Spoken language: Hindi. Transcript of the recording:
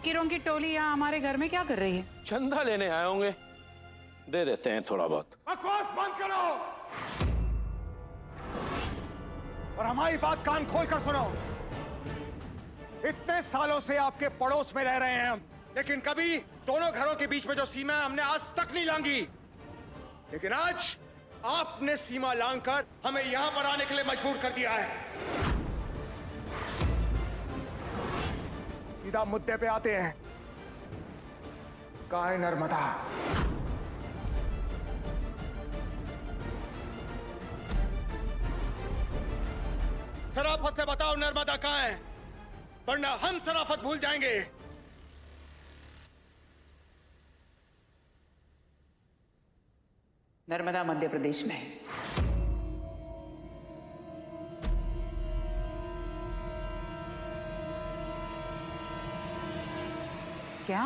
फकीरों की टोली यहाँ हमारे घर में क्या कर रही है? चंदा लेने आए होंगे, दे देते हैं थोड़ा बहुत। बकवास बंद करो और हमारी बात कान खोल कर सुनो। इतने सालों से आपके पड़ोस में रह रहे हैं हम, लेकिन कभी दोनों घरों के बीच में जो सीमा है हमने आज तक नहीं लांगी। लेकिन आज आपने सीमा लांघकर हमें यहां पर आने के लिए मजबूर कर दिया है। सीधा मुद्दे पे आते हैं। कहाँ है नर्मदा? सराफत से बताओ नर्मदा कहाँ है, वरना हम सराफत भूल जाएंगे। नर्मदा मध्य प्रदेश में है। क्या?